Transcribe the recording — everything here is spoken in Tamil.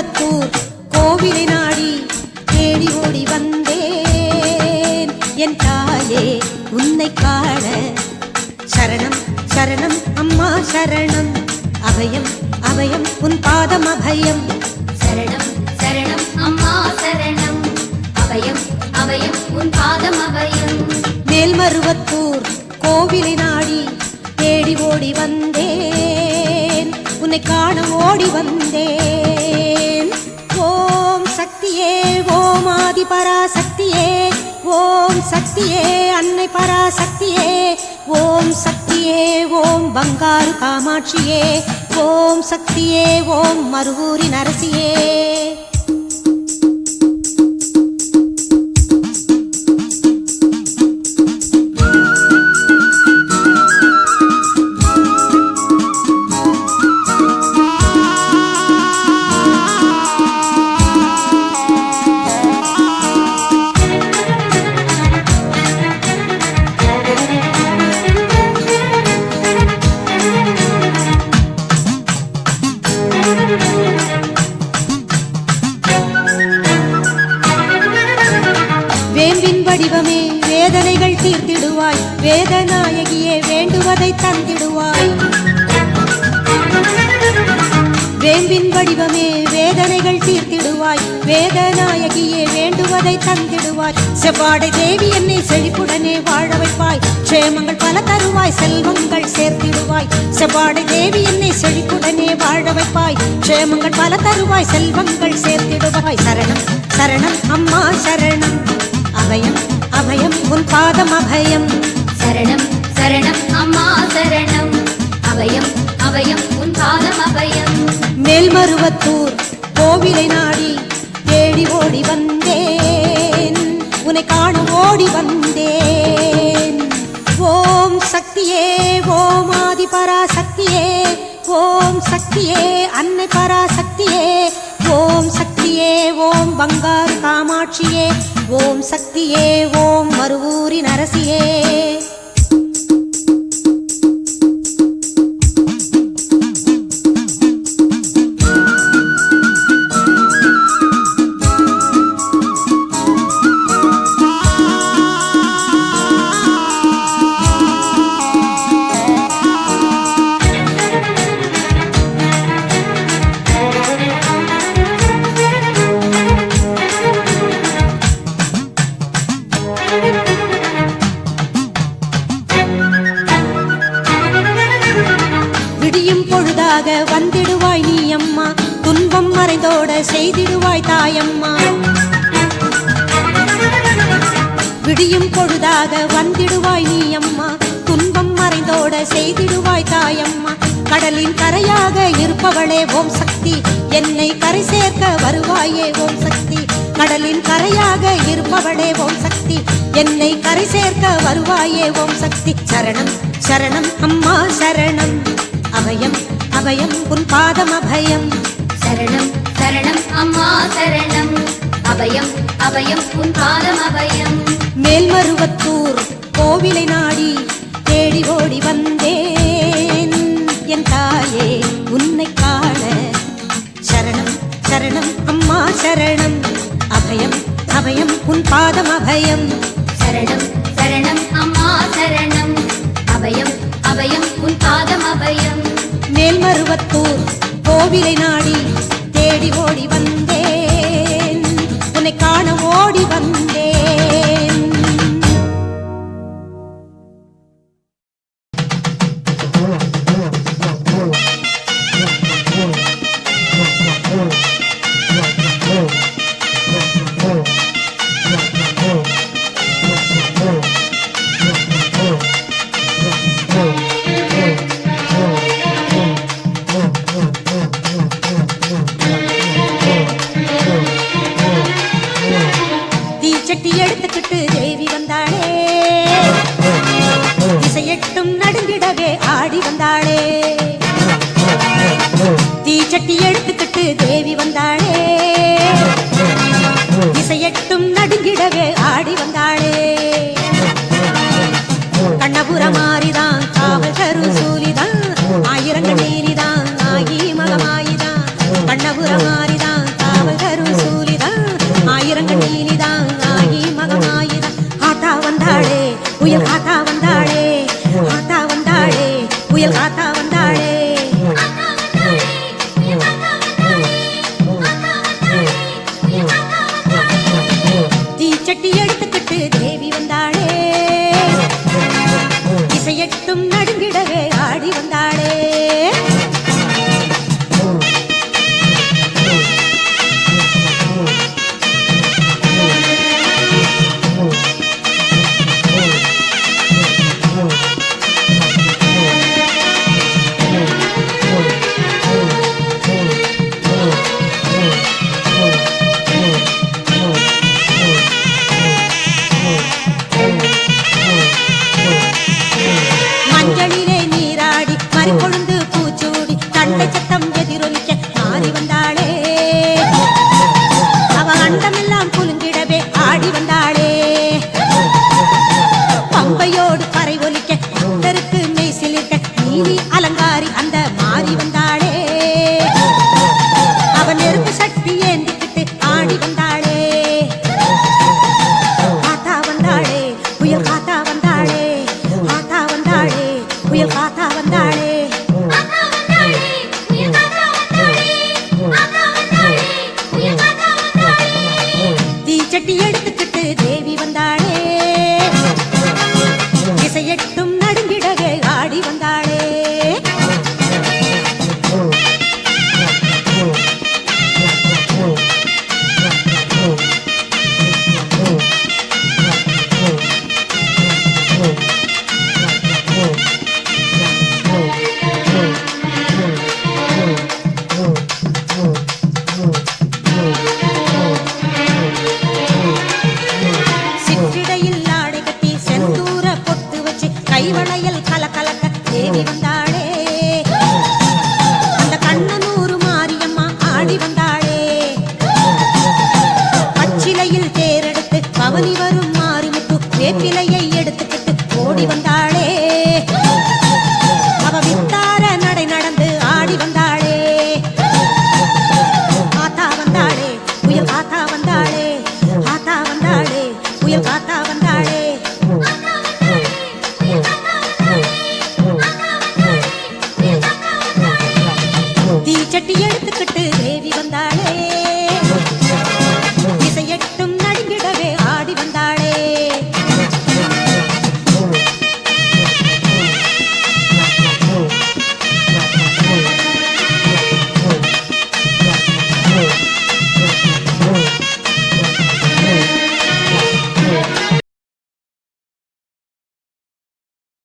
மேல்மருவத்தூர் கோவிலை நாடி தேடி ஓடி வந்தேன் என் தாயே உன்னை காண. சரணம் சரணம் அம்மா சரணம், அபயம் அபயம் உன் பாதம் அபயம். சரணம் சரணம் அம்மா சரணம், அபயம் அபயம் உன் பாதம் அபயம். மேல்மருவத்தூர் கோவிலை நாடி தேடி ஓடி வந்தேன், உன்னை காண ஓடி வந்தேன். ஓம் சக்தியே ஓம் ஆதி பராசக்தியே, ஓம் சக்தியே அன்னை பராசக்தியே, ஓம் சக்தியே ஓம் பங்காரு காமாட்சியே, ஓம் சக்தியே ஓம் மருவூரின் அரசியே. வேம்பின் வடிவமே வேதனைகள் தீர்த்திடுவாய், வேதநாயகியே வேண்டுவதை தந்திடுவாய். வேம்பின் வடிவமே வேதனைகள் தீர்த்திடுவாய், வேதநாயகியே வேண்டுவதை தந்திடுவாய். செவ்வாடை தேவி என்னை செழிப்புடனே வாழ வைப்பாய், க்ஷேமங்கள் பல தருவாய் செல்வங்கள் சேர்த்திடுவாய். செவ்வாடை தேவி என்னை செழிப்புடனே வாழ வைப்பாய், க்ஷேமங்கள் பல தருவாய் செல்வங்கள் சேர்த்திடுவாய். சரணம் சரணம் அம்மா சரணம், அபயம் அபயம் உன் பாதம் அபயம். சரணம் சரணம் அம்மா சரணம், அபயம் அபயம் உன் பாதம் அபயம். மேல்மருவத்தூர் கோவிலை நாடி தேடி ஓடி வந்தேன், உன்னை காண ஓடி வந்தேன். ஓம் சக்தியே ஓம் ஆதி பராசக்தியே, ஓம் சக்தியே அன்னை பராசக்தியே, ஓம் சக்தியே ஓம் பங்காரு காமாட்சியே, ஓம் சக்தியே ஓம் மருவூரின் அரசியே. விடியும் பொழுதாக வந்திடுவாய் நீ அம்மா, துன்பம் மறைந்தோட செய்திடுவாய் தாயம்மா. விடியும் பொழுதாக வந்திடுவாய் நீ அம்மா, துன்பம் மறைந்தோட செய்திடுவாய் தாயம்மா. கடலின் கரையாக இருப்பவளே ஓம் சக்தி, என்னை கரை சேர்க்க வருவாயே ஓம் சக்தி. கடலின் கரையாக இருப்பவளே ஓம் சக்தி, என்னை கரை சேர்க்க வருவாயே ஓம் சக்தி. சரணம் சரணம் அம்மா சரணம், அபயம் அபயம் உன் பாதம் அபயம். சரணம் சரணம் அம்மா சரணம், அபயம் அபயம் உன் பாதம் அபயம். மேல்மருவத்தூர் கோவிலை நாடி தேடி ஓடி வந்தேன் என் தாயே உன்னை காண. சரணம் சரணம் அம்மா சரணம், அபயம் அபயம் உன் பாதம் அபயம். சரணம் சரணம் அம்மா சரணம், அபயம் அபயம் உன் பாதம் அபயம். மேல்மருவத்தூர் கோவிலை நாடி தேடி ஓடி வந்தேன், உன்னை காண ஓடி வந்தேன். தீச்சட்டி எடுத்துக்கிட்டு தேவி வந்தாளே, திசையெட்டும் நடுங்கிடவே ஆடி வந்தாளே. புயல் காத்தா வந்தாளே தீச்சட்டி எடுத்துக்கிட்டு தேவி வந்தாளே இசையட்டும் நடுங்கிடவே ஆடி வந்தாளே மஞ்சளிலே நீராடி மறிக்கொழுந்து பூச்சூடி தண்டை சத்தம் எதிரொலிக்க மாறி வந்தாளே அவ அண்டமெல்லாம் குலுங்கிடவே ஆடி வந்தாளே பம்பையோடு பறை ஒலிக்க பக்தருக்கு மெய் சிலிர்க்க நீலி அலங்காரி அந்த மாறி வந்தாளே